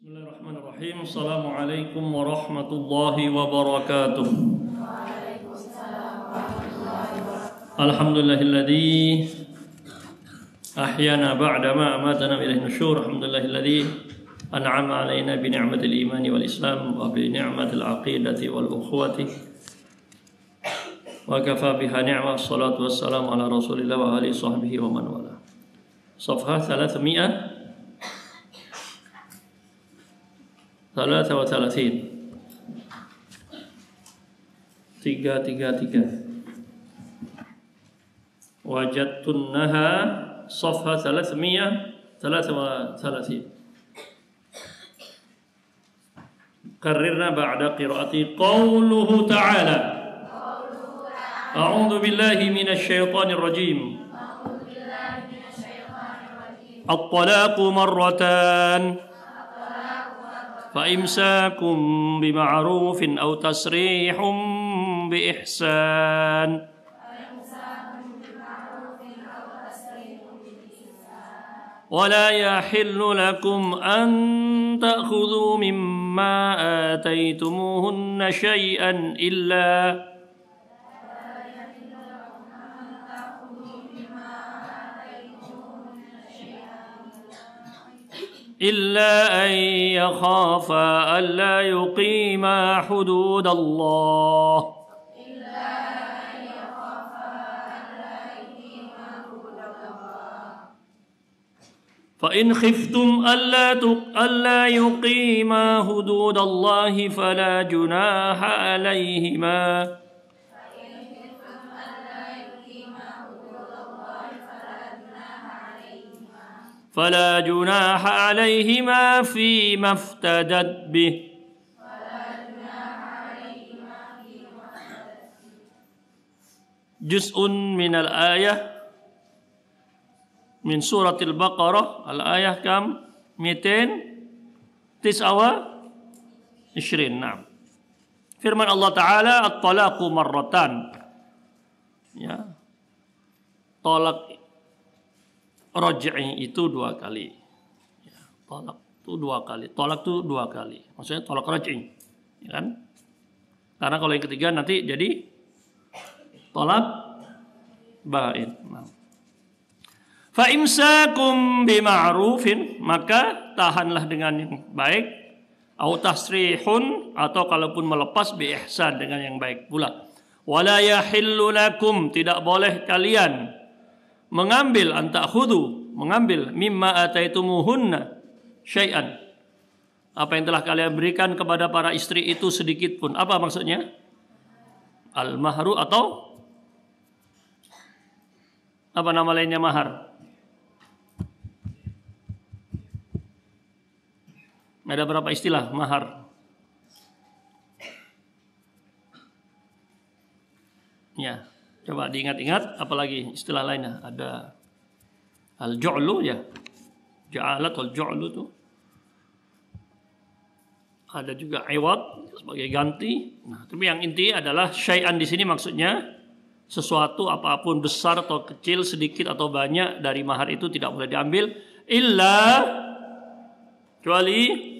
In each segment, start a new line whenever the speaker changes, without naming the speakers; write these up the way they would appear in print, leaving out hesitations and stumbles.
Bismillahirrahmanirrahim. Assalamualaikum warahmatullahi wabarakatuh. Alhamdulillahilladzi ahyana ba'dama amatana ilaihi nusyur. Alhamdulillahilladzi an'ama alaina bi ni'matil imani wal islam wa bi ni'matil aqidati wal ukhuwati wa kafa biha ni'ma. Wassalatu wassalamu ala Rasulillah wa alihi sahbihi wa man wala. Safha 333. 333 wajadtunnaha safha 333 karrirna ba'da qiraati qawluhu ta'ala a'udzu billahi minasy syaithanir rajim at-talaqu marratan فإمساكم بمعروف أو تسريح بإحسان ولا يحل لكم أن تأخذوا مما آتيتموهن شيئا إلا أن يخافا ألا يقيما حدود الله فإن خفتم ألا يقيما حدود الله فلا جناح عليهما فيما افتدت به جزء من الآية من سورة البقرة الآية كم 229 نعم firman Allah Ta'ala at-talaqu marratan ya talak raj'i itu 2 kali. Ya, talak itu 2 kali. Talak itu 2 kali. Maksudnya talak raj'i. Ya kan? Karena kalau yang ketiga nanti jadi talak ba'in. Nah. Fa imsakum bima'rufin, maka tahanlah dengan yang baik, au tasrihun, atau kalaupun melepas bi ihsan dengan yang baik pula. Wala yahillu lakum, tidak boleh kalian mengambil mengambil mimma ataitumuhunna syai'an, apa yang telah kalian berikan kepada para istri itu sedikit pun. Apa maksudnya? Al-mahru atau apa nama lainnya mahar? Ada berapa istilah mahar? Ya. Coba diingat-ingat, apalagi istilah lainnya. Ada al-ju'lu ya. Ja'alat wal-ju'lu itu. Ada juga iwad sebagai ganti. Nah, tapi yang inti adalah syai'an di sini maksudnya sesuatu apapun besar atau kecil, sedikit atau banyak dari mahar itu tidak boleh diambil illa kecuali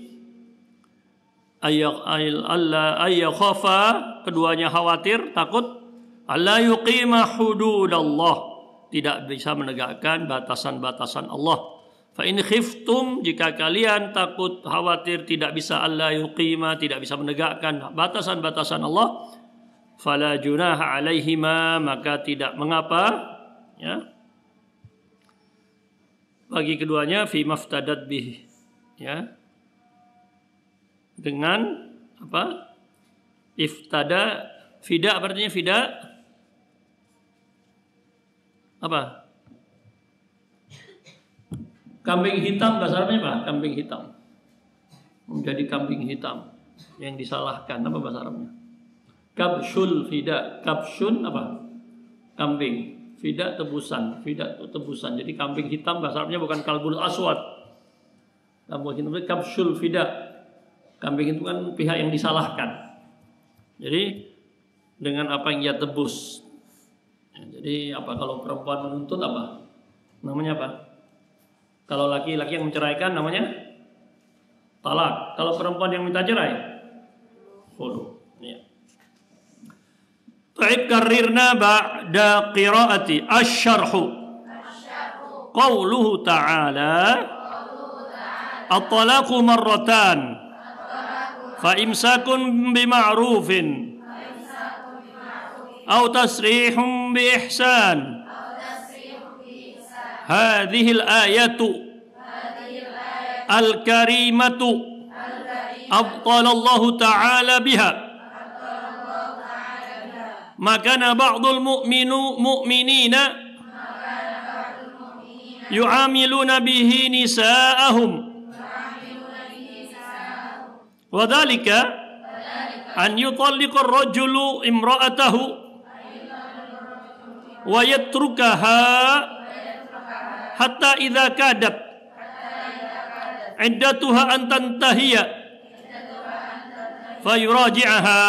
ayyakhafa, keduanya khawatir, takut alla yuqima hududallah, tidak bisa menegakkan batasan-batasan Allah. Fa in khiftum, jika kalian takut khawatir tidak bisa alla yuqima, tidak bisa menegakkan batasan-batasan Allah, fala junaha alaihima, maka tidak mengapa ya bagi keduanya fi maftadat bih, ya, dengan apa? Iftada, fida artinya fida apa? Kambing hitam bahasa Arabnya apa? Kambing hitam. Menjadi kambing hitam yang disalahkan, apa bahasa Arabnya? Kabsyul fida. Kabsyun apa? Kambing. Fida tebusan. Fida itu tebusan. Jadi kambing hitam bahasa Arabnya bukan kalbul aswad. Kambing hitam itu kabsyul fida. Kambing itu kan pihak yang disalahkan. Jadi dengan apa yang ia tebus. Ya, jadi apa kalau perempuan menuntut apa? Namanya apa? Kalau laki-laki yang menceraikan namanya talak. Kalau perempuan yang minta cerai, khulu. Ya. Taib karirna ba'da qiraati asy-syarhu. Qauluhu ta'ala at-talaqu marratan fa imsakun bima'rufin aw tasrihun bi ihsan. Hadhil ayatu al-karimatu abtalallahu ta'ala biha makana ba'dul mu'minina yu'amiluna bihi nisa'ahum wa dhalika an yutalliqa ar-rajulu imra'atahu wa yatrukaha hatta idza kadat iddatuha an tantahiya fayuraji'aha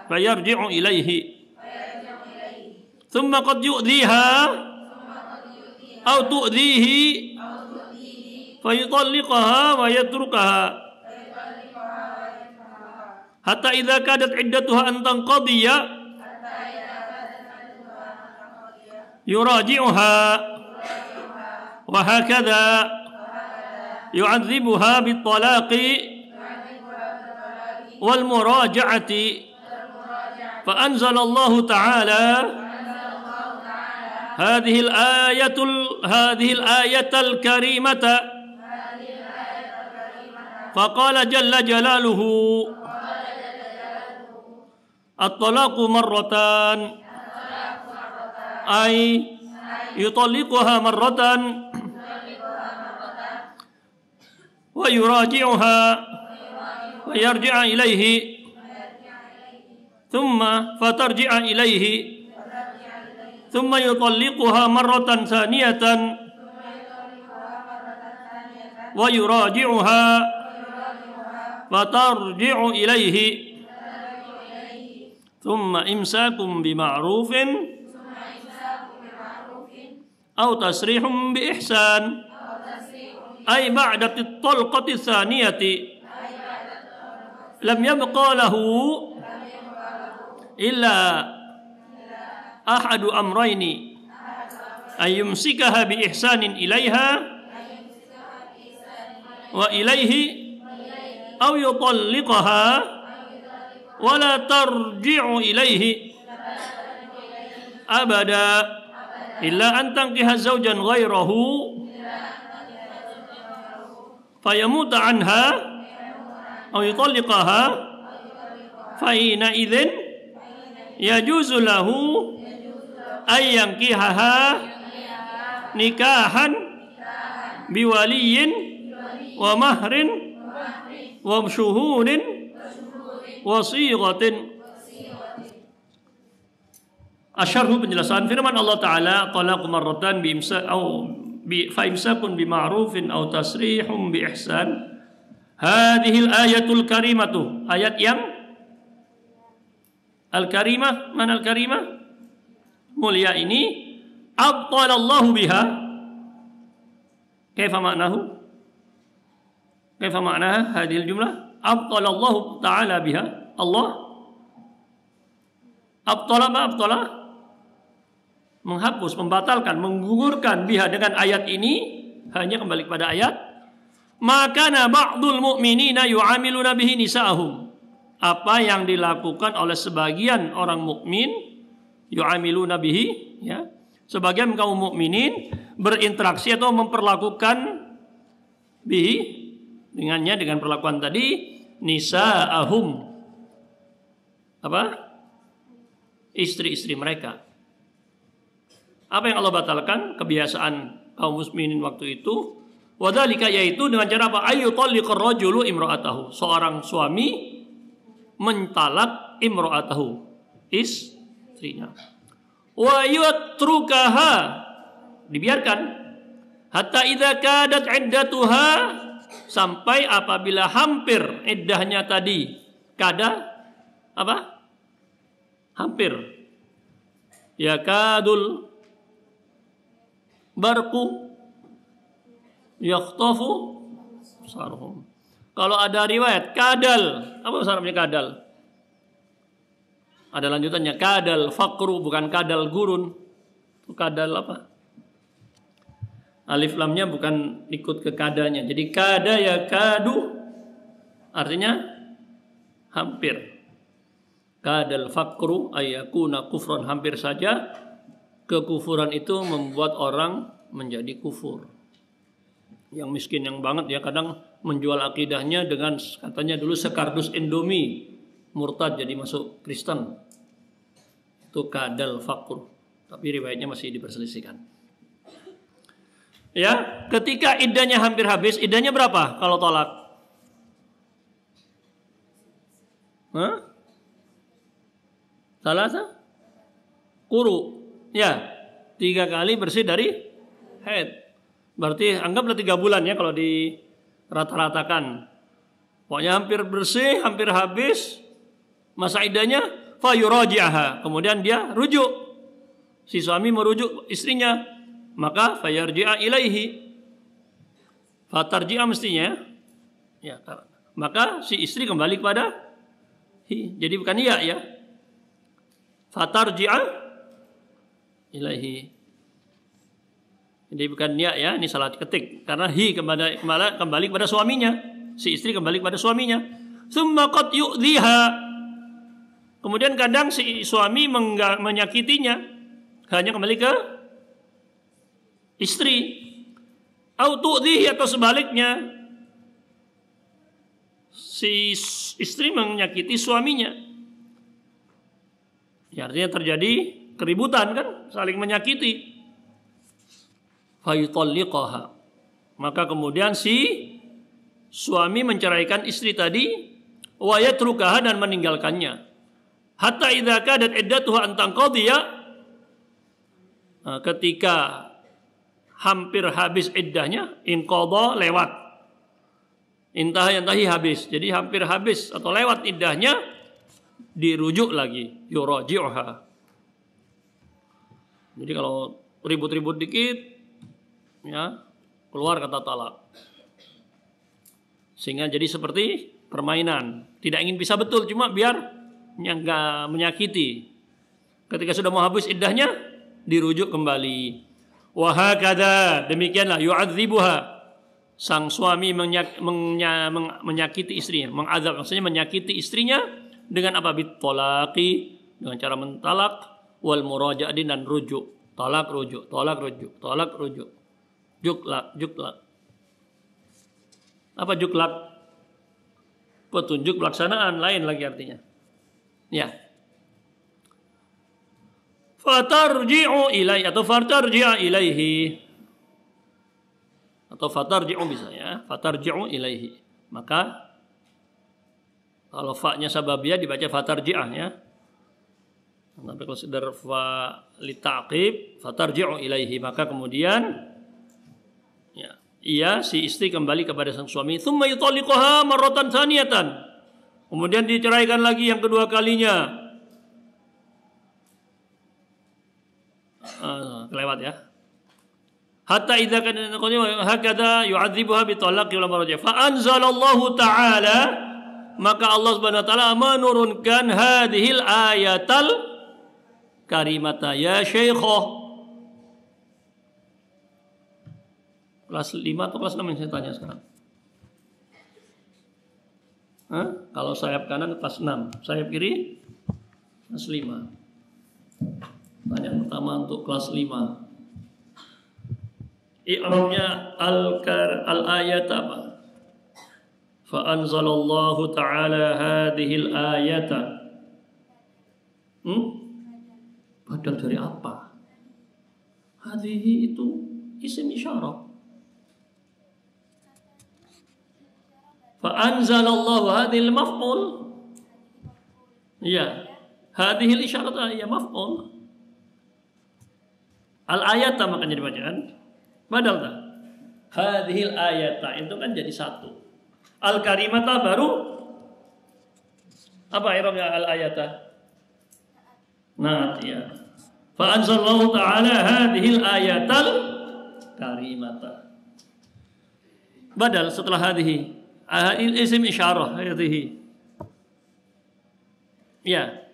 fayarji'u ilaihi thumma qad yu'dhiha aw tu'dhihi fayutalliqaha wa yatrukaha hatta idza kadat iddatuha an tanqadiya yuraji'uha wa hakadha yu'adzibuha bit-talaqi wal muraja'ati fa anzalallahu ta'ala hadhil ayatal karimata faqala jalla jalaluhu at-talaqu marratan ay yutalliquha marratan wa yuraji'uha wa yarji'a ilaihi thumma fatarji'a ilaihi thumma yutalliquha marratan thaniyatan wa yuraji'uha fatarji'u ilaihi thumma imsakum bima'rufin aw tasrihum bi ihsan ay ba'da at-talqati tsaniyati lam yabqa lahu illa ahadu amrayni ay yumsikaha bi ihsanin ilaiha wa ilaihi aw yutalliqaha wa la tarji'u ilaihi abada illa an tankiha zawjan ghairahu fayamuta anha aw yutalliqaha fa hina idzin yajuzu lahu ay yankihaha nikahan biwaliyin wa mahrin wa syuhurin wa sighatin. Asyarhu penjelasan firman Allah Ta'ala talaqu marratan bi imsak au bi fa imsakun bi ma'rufin au tasrihum bi ihsan. Hadhil ayatul karimatu, ayat yang al-karimah, mana al-karimah? Mulia ini abtalallahu biha. Kaifa ma'nahu? Kaifa ma'naha hadhil jumlah? Abtalallahu ta'ala biha. Allah abtala ma abtala? Menghapus, membatalkan, menggugurkan biha dengan ayat ini, hanya kembali kepada ayat. Makana ba'dul mu'minina yu'amiluna bihi nisa'ahum. Apa yang dilakukan oleh sebagian orang mukmin, yu'amiluna bihi, ya. Sebagian kaum mukminin berinteraksi atau memperlakukan bihi dengannya, dengan perlakuan tadi, nisa'ahum. Apa? Istri-istri mereka. Apa yang Allah batalkan? Kebiasaan kaum muslimin waktu itu. Wadhalika, yaitu dengan cara apa? Ayyutalliqar rajulu imra'atahu. Seorang suami mentalak imra'atahu, istrinya. Wa yatrukaha, dibiarkan. Hatta idza kadat iddatuha, sampai apabila hampir iddahnya tadi. Kada apa? Hampir. Ya kadul barqu yakhtafu absaruhum. Kalau ada riwayat kadal, apa bahasa Arabnya kadal? Ada lanjutannya kadal faqru, bukan kadal gurun. Kadal apa? Alif lamnya bukan ikut ke kadanya. Jadi kada ya kadu artinya hampir. Kadal faqru ayakuna kufran, hampir saja kekufuran itu membuat orang menjadi kufur. Yang miskin yang banget ya kadang menjual akidahnya dengan katanya dulu sekardus Indomie, murtad jadi masuk Kristen. Itu kadal faqru. Tapi riwayatnya masih diperselisihkan. Ya, ketika iddahnya hampir habis, iddahnya berapa kalau tolak? Hah? Salasa? Quru. Ya, 3 kali bersih dari haid. Berarti anggaplah 3 bulan ya kalau di rata-ratakan. Pokoknya hampir bersih, hampir habis masa iddahnya, fayuraji'aha. Kemudian dia rujuk. Si suami merujuk istrinya, maka fayarji'a ilaihi. Fatarji'a mestinya ya. Maka si istri kembali kepada hi. Jadi bukan iya ya. Fatarji'a ilaihi. Jadi bukan ya, ini salah ketik karena hi kembali kepada suaminya, si istri kembali kepada suaminya. Tsumma qad yu'dhiha. Kemudian kadang si suami menyakitinya, hanya kembali ke istri. Au tu'dhihi, atau sebaliknya si istri menyakiti suaminya. Ya, artinya terjadi keributan kan, saling menyakiti. Fayutalliqaha. Maka kemudian si suami menceraikan istri tadi, wa yatrukaha, dan meninggalkannya. Hatta idza kadat iddatuha an tanqadhiya, ketika hampir habis iddahnya, inqadha, lewat. Intah yantahi, habis. Jadi hampir habis atau lewat iddahnya, dirujuk lagi, yuraji'uha. Jadi kalau ribut-ribut dikit ya keluar kata talak, sehingga jadi seperti permainan, tidak ingin pisah betul, cuma biar nggak menyakiti. Ketika sudah mau habis iddahnya dirujuk kembali. Wahakada, demikianlah yu'adzibuha, sang suami menyakiti istrinya, mengazab, maksudnya menyakiti istrinya dengan apa? Bitolaki, dengan cara mentalak, wal muraja'ah, dan rujuk, talak rujuk, talak rujuk, talak rujuk. Juklak, juklak. Apa juklak? Petunjuk pelaksanaan, lain lagi artinya. Ya. Fatarji'u ilaihi, atau fatarji'a ilaihi. Atau fatarji'u bisa ya. Fatarji'u ilaihi. Maka kalau fa-nya sababiyah dibaca fatarji'ah ya. Tapi kalau sedar fa li ta'qib, fatarji'u ilaihi, maka kemudian ia si istri kembali kepada sang suami. Tsumma yutalliquha marratan tsaniyatan. Kemudian diceraikan lagi yang kedua kalinya. Kelewat ya. Hatta idza kana hakada yu'adzibuha bi talaqi wal marja. Fa anzalallahu ta'ala, maka Allah Subhanahu wa taala menurunkan hadhil ayatal karimata. Ya Syekh, kelas 5 atau kelas 6 yang saya tanya sekarang? Kalau sayap kanan kelas 6, sayap kiri kelas 5. Tanya pertama untuk kelas 5. I'rabnya al-ayat apa? Fa anzalallahu ta'ala hadhil ayata. Badal dari apa? Hadhihi itu isim isyarat. Fa anzalallahu hadhil maf'ul. Iya. Hadhil isyarat ya maf'ul. Al-ayata makanya dibacaan. Badal tak? Hadhil ayata itu kan jadi satu. Al-karimata baru apa i'rabnya al-ayata? Nah, ya. Fa anzalallahu ta'ala hadhil ayatal karimata. badal setelah hadhihi. Isim isyarah hadhihi. Ya.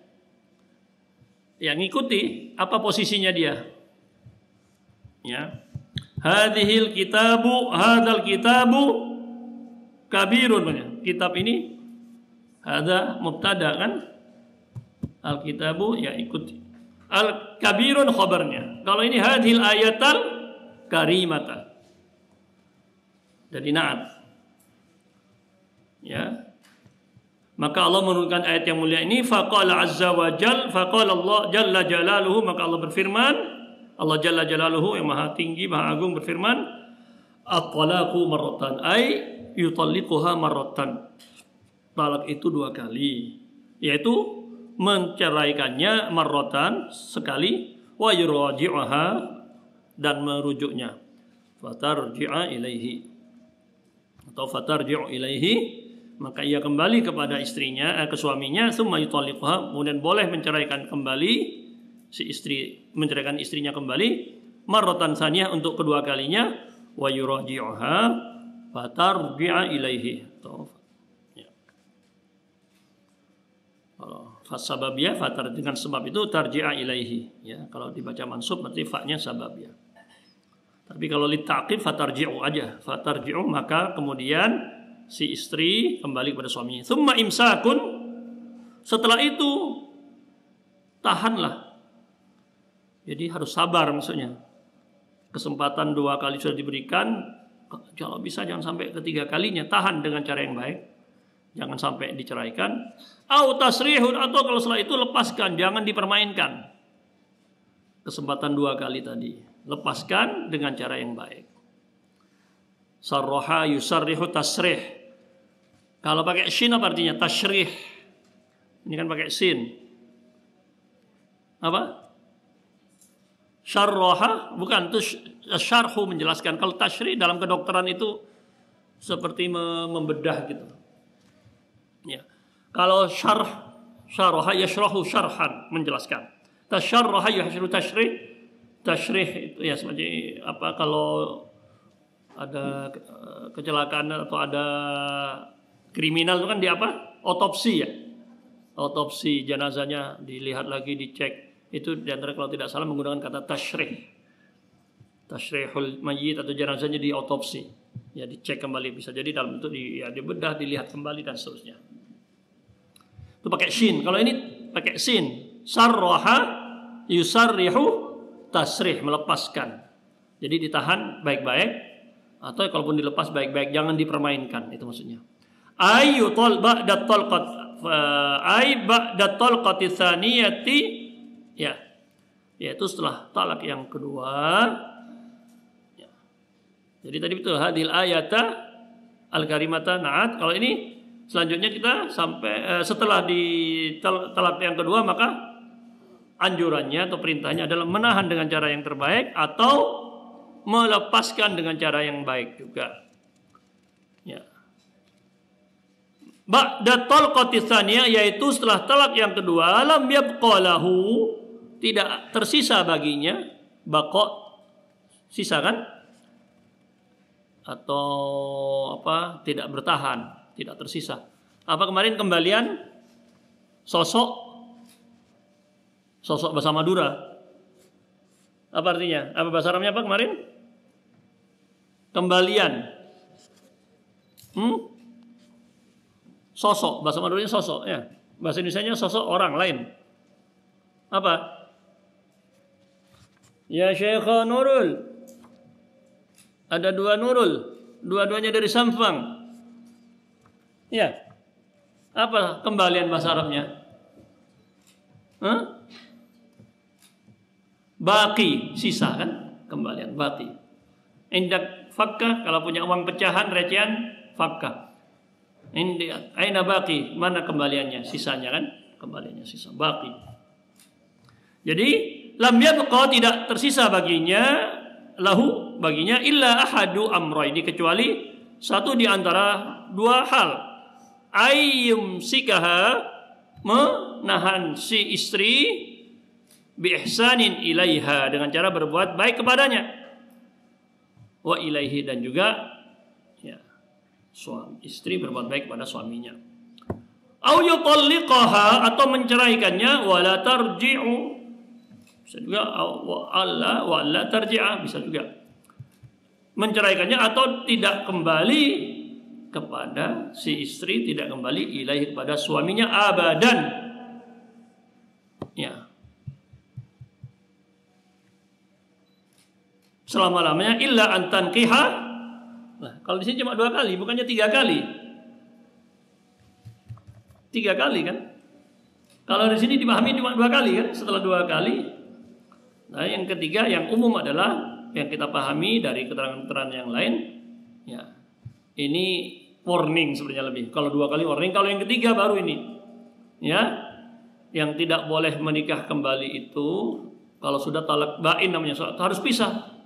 Yang ngikuti apa posisinya dia? Ya. Hadhil kitabu, hadzal kitabu kabirun. Kitab ini hadza mubtada kan? Al kitabu ya ikuti. Al kabirun khabarnya. Kalau ini hadhil ayatal karimata. Jadi na'at. Ya. Maka Allah menurunkan ayat yang mulia ini, faqala azza wa jal, faqala Allah jalla jalaluhu, maka Allah berfirman, Allah jalla jalaluhu yang maha tinggi, maha agung berfirman, at-talaqu marratan, ay yutalliquha marratan. Talak itu 2 kali, yaitu menceraikannya marratan sekali, wa yuraji'uha dan merujuknya. Fatarji'a ilaihi atau fatarji'u ilaihi, maka ia kembali kepada istrinya, ke suaminya, summa yutalliquha, kemudian boleh menceraikan kembali si istri, menceraikan istrinya kembali marratan saniyah untuk kedua kalinya, wa yuraji'uha fatarji'a ilaihi. Ya. Kalau fasababiyah fatar dengan sebab itu tarji'a ilaihi, ya. Kalau dibaca mansub berarti fa-nya sababiyah. Tapi kalau litaqib fatarji'u aja, fatarji'u maka kemudian si istri kembali kepada suaminya. Tsumma imsakun, setelah itu tahanlah. Jadi harus sabar maksudnya. Kesempatan 2 kali sudah diberikan, kalau bisa jangan sampai ketiga kalinya, tahan dengan cara yang baik. Jangan sampai diceraikan. Au tasrihun, atau kalau setelah itu lepaskan, jangan dipermainkan. Kesempatan 2 kali tadi, lepaskan dengan cara yang baik. Sarroha yusarrihu tasrih. Kalau pakai shin apa artinya? Tasrih. Ini kan pakai shin. Apa? Syarroha, bukan, itu syarhu menjelaskan. Kalau tasrih dalam kedokteran itu seperti membedah gitu. Ya. Kalau syarroha yashrahu syarhan, menjelaskan. Tasyarroha yashrahu tasrih. Tasrih itu ya seperti apa, kalau ada kecelakaan atau ada kriminal itu kan di apa? Otopsi ya. Otopsi jenazahnya dilihat lagi, dicek. Itu diantara kalau tidak salah menggunakan kata tasyrih. Tasyrihul mayyit atau jenazahnya di otopsi. Ya dicek kembali, bisa jadi dalam itu dibedah, dilihat kembali dan seterusnya. Itu pakai shin. Kalau ini pakai sin. Sarraha yusarrihu tasrih, melepaskan. Jadi ditahan baik-baik. Atau kalaupun dilepas baik-baik, jangan dipermainkan, itu maksudnya. Ayyutal ba'da talqat ba'da talqati tsaniyati, ya. Yaitu setelah talak yang kedua. Ya. Jadi tadi itu hadil ayata al-karimata na'at. Kalau ini selanjutnya kita sampai setelah di talak yang kedua, maka anjurannya atau perintahnya adalah menahan dengan cara yang terbaik atau melepaskan dengan cara yang baik juga. Ya. Ba'da talqati tsaniyah, yaitu setelah talak yang kedua, lam yabqa lahu, tidak tersisa baginya, baqa sisa kan? Atau apa? Tidak bertahan, tidak tersisa. Apa kemarin kembalian sosok bahasa Madura? Apa artinya? Apa bahasa Arabnya apa kemarin? Kembalian. Sosok, bahasa Maduranya sosok ya. Bahasa Indonesianya sosok orang lain. Apa? Ya Syekh Nurul. Ada 2 Nurul, dua-duanya dari Sampang. Ya. Apa kembalian bahasa Arabnya? Baqi, sisa kan? Kembalian baqi. Indak fakkah, kalau punya uang pecahan recehan fakkah. Aina baqi, mana kembaliannya? Sisanya kan? Kembaliannya sisa, baqi. Jadi lam yabqa, tidak tersisa baginya, lahu baginya, illa ahadu amrayni, kecuali satu di antara 2 hal. Ayyum sikaha, menahan si istri, bi ihsanin ilaiha, dengan cara berbuat baik kepadanya. Wa ilaihi, dan juga ya, istri berbuat baik kepada suaminya. Au yutalliqaha, atau menceraikannya, wala tarji'u. Bisa juga wa la tarji'a, bisa juga. Menceraikannya atau tidak kembali kepada si istri, tidak kembali ilaihi kepada suaminya abadan. Ya. Selama-lamanya illa an tankiha. Nah, kalau di sini cuma 2 kali, bukannya 3 kali. 3 kali kan? Kalau di sini dipahami cuma 2 kali kan? Setelah 2 kali. Nah, yang ketiga yang umum adalah yang kita pahami dari keterangan-keterangan yang lain. Ya. Ini warning sebenarnya lebih. Kalau 2 kali warning, kalau yang ketiga baru ini. Ya. Yang tidak boleh menikah kembali itu kalau sudah talak bain namanya, harus pisah.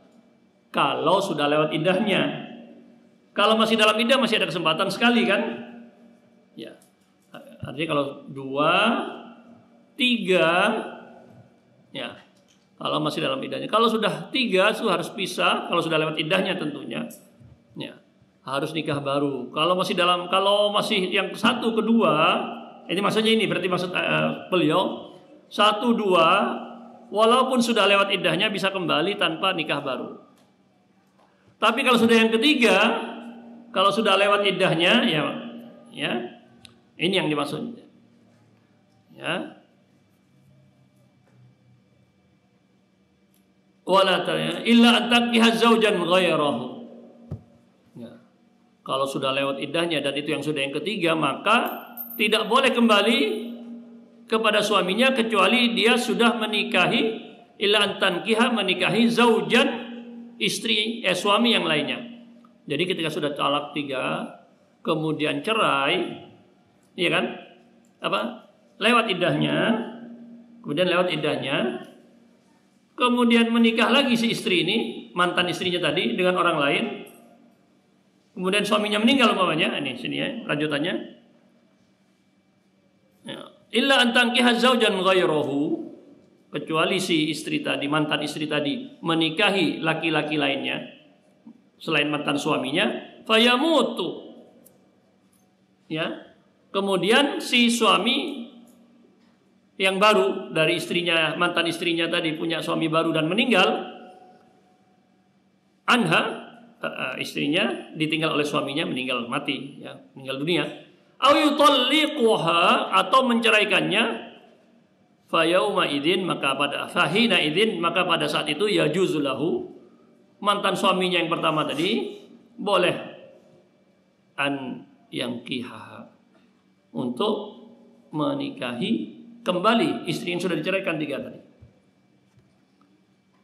Kalau sudah lewat iddahnya. Kalau masih dalam iddah masih ada kesempatan sekali kan? Ya. Artinya kalau 2, 3, ya. Kalau masih dalam iddahnya. Kalau sudah 3 itu harus pisah. Kalau sudah lewat iddahnya tentunya, ya, harus nikah baru. Kalau masih yang 1, kedua, ini maksudnya ini berarti maksud beliau 1, 2, walaupun sudah lewat iddahnya bisa kembali tanpa nikah baru. Tapi kalau sudah yang ketiga, kalau sudah lewat iddahnya, ya, ini yang dimaksud. Ya. Wala illa an tankiha zaujan ghairahu. Ya. Kalau sudah lewat iddahnya dan itu yang sudah yang ketiga, maka tidak boleh kembali kepada suaminya kecuali dia sudah menikahi, illa an tankiha, menikahi zaujan, istri suami yang lainnya. Jadi ketika sudah talak 3 kemudian cerai, iya kan? Lewat iddahnya, kemudian menikah lagi si istri ini, mantan istrinya tadi dengan orang lain. Kemudian suaminya meninggal umpamanya, ini sini ya lanjutannya. Ya. Illa an tankiha zaujan ghairahu, kecuali si istri tadi, mantan istri tadi menikahi laki-laki lainnya selain mantan suaminya, fayamutu. Ya. Kemudian si suami yang baru dari istrinya, mantan istrinya tadi punya suami baru dan meninggal, anha, istrinya ditinggal oleh suaminya, meninggal mati, ya, meninggal dunia. Au yutalliquha, atau menceraikannya, fayauma idzin, maka pada saat itu yajuzulahu, mantan suaminya yang pertama tadi boleh an yankiha, untuk menikahi kembali istri yang sudah diceraikan 3 tadi.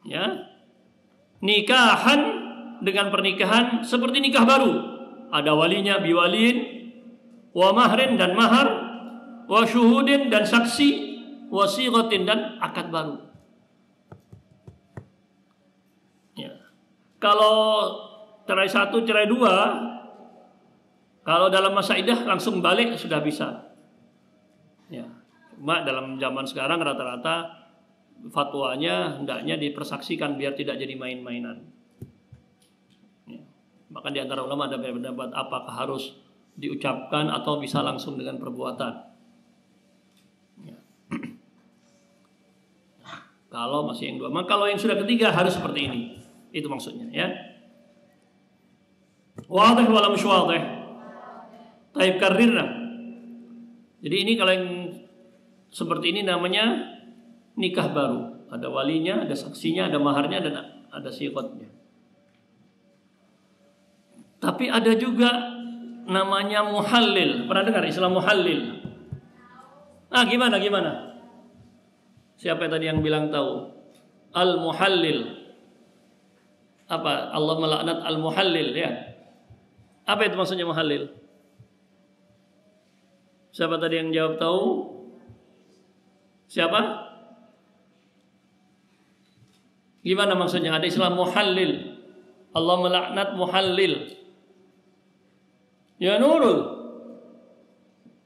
Ya. Nikahan, dengan pernikahan seperti nikah baru. Ada walinya, biwalin, wa mahrin dan mahar, wa syuhudin dan saksi, wa sighatin dan akad baru. Ya. Kalau cerai 1, cerai 2, kalau dalam masa iddah langsung balik sudah bisa. Ya. Cuma dalam zaman sekarang rata-rata fatwanya hendaknya dipersaksikan biar tidak jadi main-mainan. Ya. Bahkan di antara ulama ada pendapat apakah harus diucapkan atau bisa langsung dengan perbuatan. Ya. Kalau masih yang 2, maka kalau yang sudah ketiga harus seperti ini. Itu maksudnya, ya. Wadih wala mush wadih. Taib karirna. Jadi ini kalau yang seperti ini namanya nikah baru. Ada walinya, ada saksinya, ada maharnya, dan ada siqatnya. Tapi ada juga namanya muhallil. Pernah dengar istilah muhallil? Gimana? Siapa tadi yang bilang tahu? Al-muhallil. Apa? Allah melaknat al-muhallil, ya. Apa itu maksudnya muhallil? Siapa tadi yang jawab tahu? Siapa? Gimana maksudnya? Ada istilah muhallil. Allah melaknat muhallil. Ya Nurul.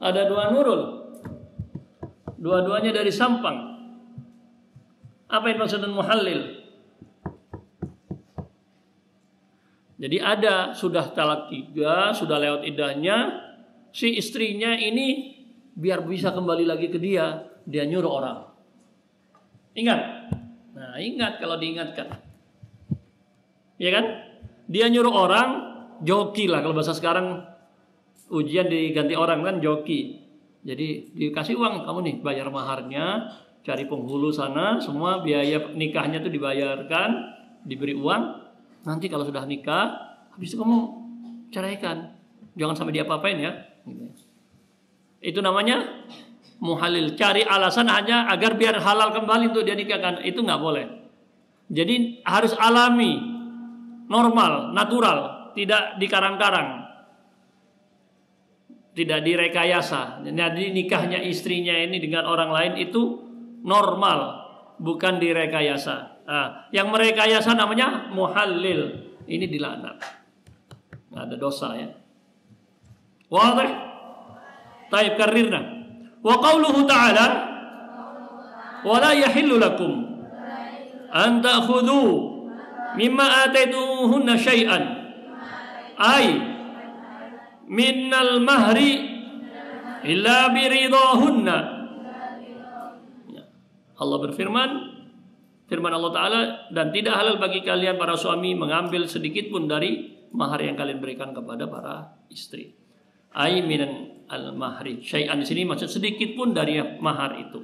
Ada 2 Nurul. Dua-duanya dari Sampang. Apa yang maksudnya muhallil? Jadi ada sudah talak 3, sudah lewat iddahnya, si istrinya ini biar bisa kembali lagi ke dia nyuruh orang. Ingat. Nah, ingat kalau diingatkan. Ya kan? Dia nyuruh orang, joki lah kalau bahasa sekarang ujian diganti orang kan joki. Jadi dikasih uang, kamu nih bayar maharnya, cari penghulu sana, semua biaya nikahnya tuh dibayarkan, diberi uang. Nanti kalau sudah nikah, habis itu kamu ceraikan. Jangan sampai diapa-apain ya. Itu namanya muhalil. Cari alasan hanya agar biar halal kembali untuk dia nikahkan. Itu nggak boleh. Jadi harus alami, normal, natural, tidak dikarang-karang, tidak direkayasa. Jadi nikahnya istrinya ini dengan orang lain itu normal, bukan direkayasa. Nah, yang merekayasa namanya muhallil. Ini dilaknat. Nggak ada dosa ya. Wadih? Taib karirna. Wa qauluhu ta'ala wa la yahillu lakum an ta'khudhu mimma ataituhunna syai'an ay minnal mahri illa biridahunna. Allah berfirman, firman Allah Ta'ala, dan tidak halal bagi kalian para suami mengambil sedikit pun dari mahar yang kalian berikan kepada para istri. Ai minan al-mahri. Syai'an di sini maksud sedikit pun dari mahar itu.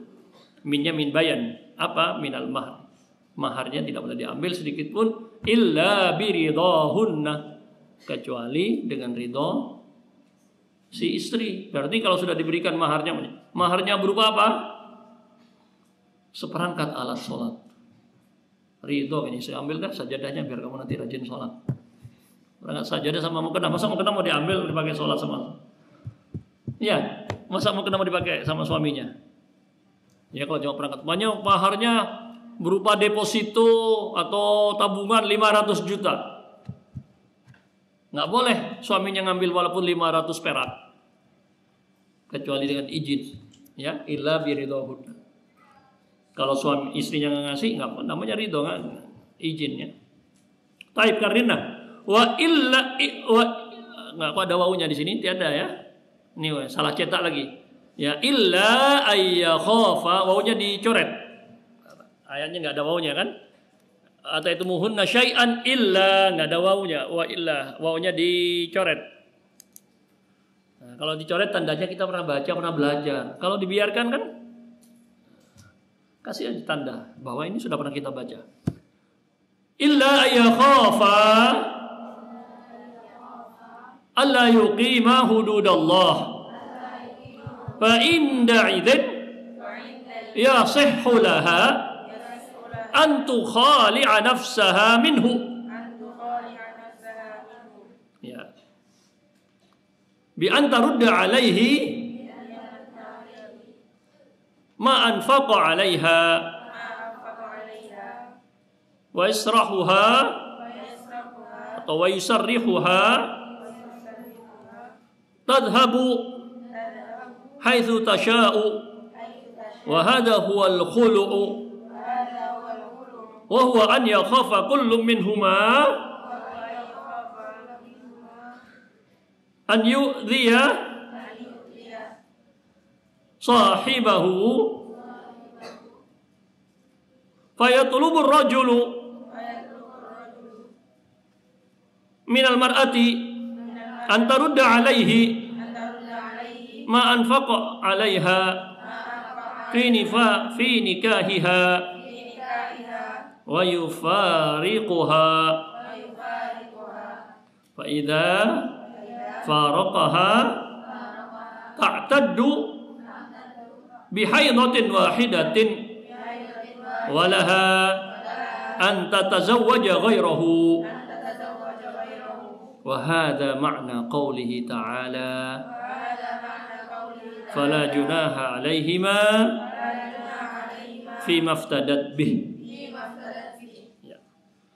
Minnya min bayan. Apa? Minal mahar. Maharnya tidak boleh diambil sedikit pun illa biridahunna, kecuali dengan ridho si istri. Berarti kalau sudah diberikan maharnya berupa apa? Seperangkat alat sholat. Ridho ini saya ambil kan sajadahnya biar kamu nanti rajin sholat. Berangkat sajadah sama mukena, masa mukena mau diambil dipakai sholat sama? Ya, masa mukena mau dipakai sama suaminya? Ya kalau cuma perangkat banyak, maharnya berupa deposito atau tabungan 500 juta. Nggak boleh suaminya ngambil walaupun 500 perak, kecuali dengan izin. Ya, illa biridahun. Kalau suami istrinya nggak ngasih, nggak namanya ridho, nggak izinnya. Taib karina wa illa nggak kok ada wawunya di sini tiada ya. Ini salah cetak lagi. Ya illa ayyakhafa, wawunya dicoret. Ayatnya nggak ada wawunya kan? Atau itu muhunna syai'an illa, nggak ada wawunya. Wa illa, wawunya dicoret. Nah, kalau dicoret tandanya kita pernah baca, pernah belajar. Kalau dibiarkan kan kasih aja tanda bahwa ini sudah pernah kita baca. Illa ayyakhafa alla yuqima hududallah fa inda idzin yasihhu laha an tukhali'a nafsaha minhu. Ya. Bi an tarudda alaihi ma anfaqa 'alaiha wa yasrahuha atau wa yusarrihuha tadhhabu haitsu tasha'u wa hadha huwa al-khulu'u wa huwa an yakhafa kullu minhuma an yu'dhiya sahibahu fayatlubu ar-rajulu minal mar'ati an tarudda alaihi ma anfaqa alaiha fi nikahiha wa yufariquha fa idza faraqaha ta'taddu bihaidatin wahidatin walaha an tatazawwaja ghairahu. Wa hadha ma'na qawlihi ta'ala fala junaha 'alaihima fima iftadat bih.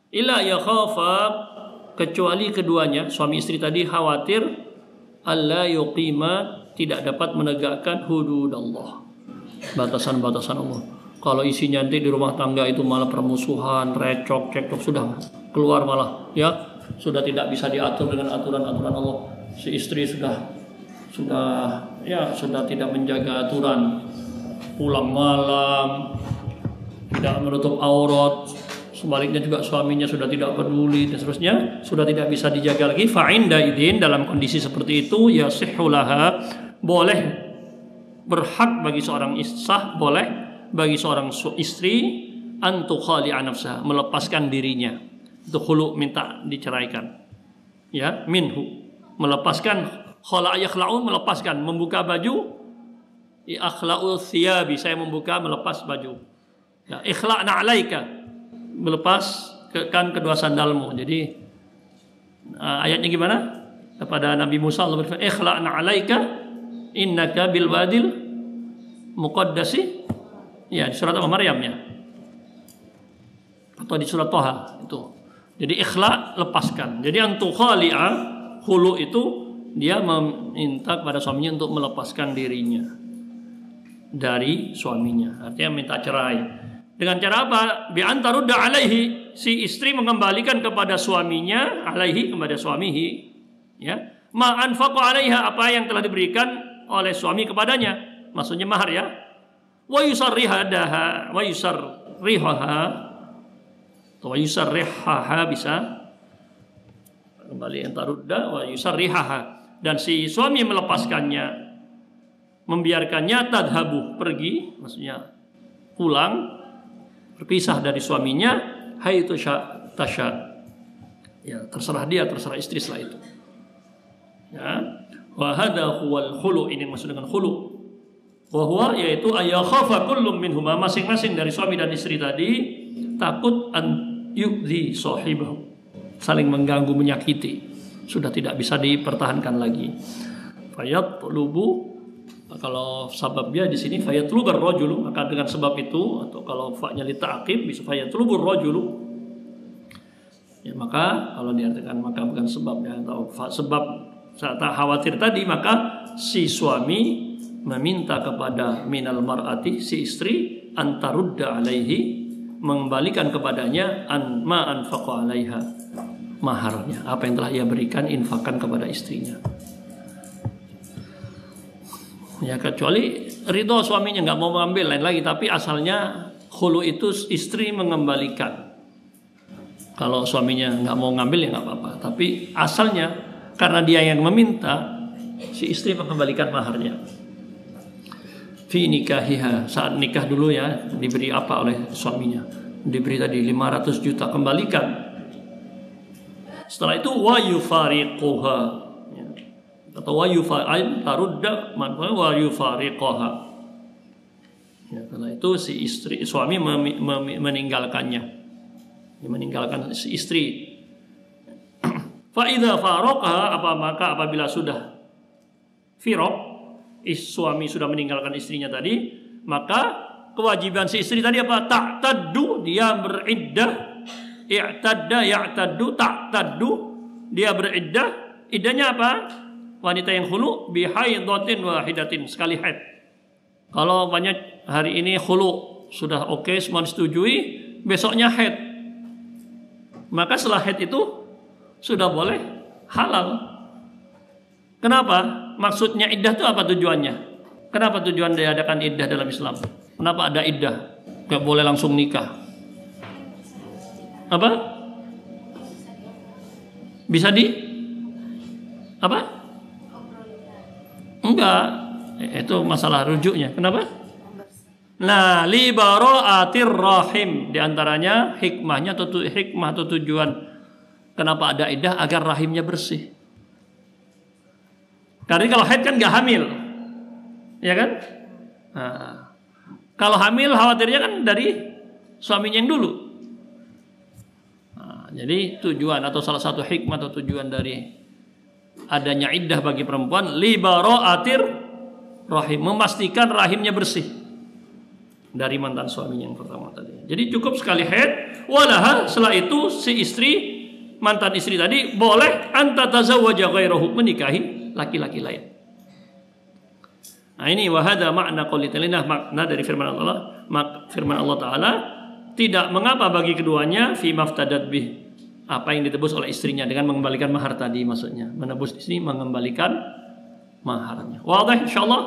Illa yakhafa, kecuali keduanya suami istri tadi khawatir alla yuqima, tidak dapat menegakkan hududallah, batasan-batasan Allah. Kalau isinya nanti di rumah tangga itu malah permusuhan, recok, cekcok, sudah keluar malah ya sudah tidak bisa diatur dengan aturan-aturan Allah. Si istri sudah tidak menjaga aturan, pulang malam, tidak menutup aurat. Sebaliknya juga suaminya sudah tidak peduli dan seterusnya, sudah tidak bisa dijaga lagi. Fa'inda idin, dalam kondisi seperti itu ya sihulaha, boleh, berhak bagi seorang sah, boleh bagi seorang istri antu khali'a nafsah, melepaskan dirinya. Itu khulu, minta diceraikan. Ya, minhu, melepaskan, khala'a yakhla'u, melepaskan, membuka baju. Akhla'u thiyabi, saya membuka, melepas baju. Ya, ikhla'na 'alaika, melepaskan kedua sandalmu. Jadi ayatnya gimana? Kepada Nabi Musa Allah berfirman, ikhla'na 'alaika innaka bil wadil muqaddasi. Ya, di surat Maryam ya. Atau di surat Thaha itu. Jadi ikhla, lepaskan. Jadi antu khali'a, khulu itu dia meminta kepada suaminya untuk melepaskan dirinya dari suaminya. Artinya minta cerai. Dengan cara apa? Bi antarudda alaihi, si istri mengembalikan kepada suaminya, alaihi, kepada suamihi, ya. Ma anfaqa alaiha, apa yang telah diberikan oleh suami kepadanya. Maksudnya mahar ya. Wa yusarrihadaha, wa yusarrihaha, atau wa yusarrihaha bisa. Kembali antarudda wa yusarrihaha, dan si suami melepaskannya, membiarkannya tadhabu, pergi, maksudnya pulang, berpisah dari suaminya, haitsu tasya. Ya, terserah dia, terserah istri setelah itu. Ya, wa hadza huwal khulu, ini maksud dengan khulu. Wa huwa, yaitu ayakhafa kullum minhuma, masing-masing dari suami dan istri tadi takut an yu'dhi sahibahu, saling mengganggu, menyakiti, sudah tidak bisa dipertahankan lagi. Fayatlubu, kalau sababnya di sini fayatlubar rajulu, maka dengan sebab itu, atau kalau fa'nya li ta'qib bisa fayatlubur rajulu. Ya, maka kalau diartikan maka bukan sebab ya, atau sebab saat khawatir tadi, maka si suami meminta kepada minal mar'ati, si istri, antarudda alaihi, mengembalikan kepadanya ma anfaqa alaiha, maharnya, apa yang telah ia berikan, infakkan kepada istrinya. Ya, kecuali ridho suaminya nggak mau mengambil, lain lagi. Tapi asalnya khulu itu istri mengembalikan. Kalau suaminya nggak mau ngambil ya nggak apa-apa. Tapi asalnya karena dia yang meminta, si istri mengembalikan maharnya. Fi nikahiha, saat nikah dulu ya, diberi apa oleh suaminya? Diberi tadi 500 juta, kembalikan. Setelah itu wa yufariquha, atau wa yufa'al tarudda man wa yufariqaha. Ya, karena itu si istri, suami meninggalkannya, meninggalkan si istri. Fa idza faraqaha, maka apabila sudah firaq, suami sudah meninggalkan istrinya tadi, maka kewajiban si istri tadi apa? Ta'taddu, dia beriddah. I'tadda ya'taddu, ta'taddu, dia beriddah. Iddahnya apa? Wanita yang khulu bihaidatin wahidatin, sekali haid. Kalau banyak hari ini khulu sudah oke, semua disetujui, besoknya haid, maka setelah haid itu sudah boleh halal. Kenapa? Maksudnya iddah itu apa tujuannya? Kenapa tujuan diadakan iddah dalam Islam? Kenapa ada iddah? Gak boleh langsung nikah. Apa? Bisa apa? Enggak, itu masalah rujuknya. Kenapa? Nah, li bara'atir rahim, di antaranya hikmah atau tujuan kenapa ada iddah, agar rahimnya bersih. Karena kalau haid kan nggak hamil, ya kan? Nah, kalau hamil khawatirnya kan dari suaminya yang dulu. Nah, jadi tujuan atau salah satu hikmah atau tujuan dari adanya iddah bagi perempuan, li bara'atir rahim, memastikan rahimnya bersih dari mantan suaminya yang pertama tadi. Jadi cukup sekali haid, walaha, setelah itu si istri, mantan istri tadi boleh anta tazawwaja ghairahu, menikahi laki-laki lain. Nah, ini wahada makna qouli ta'ala, makna dari firman Allah Ta'ala, tidak mengapa bagi keduanya fi maftadat bih, apa yang ditebus oleh istrinya dengan mengembalikan mahar tadi, maksudnya menebus di sini mengembalikan maharnya. Wadah insyaallah.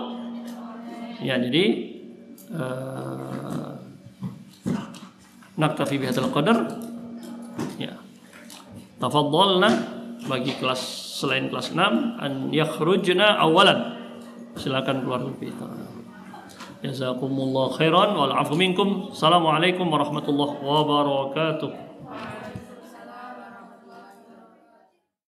Ya, jadi naktafi bihadzal qadar. Ya. Tafadhalna bagi kelas selain kelas 6 an yakhrujna awalan. Silakan keluar lebih awal. Jazakumullah khairan wal afu minkum. Assalamualaikum warahmatullahi wabarakatuh.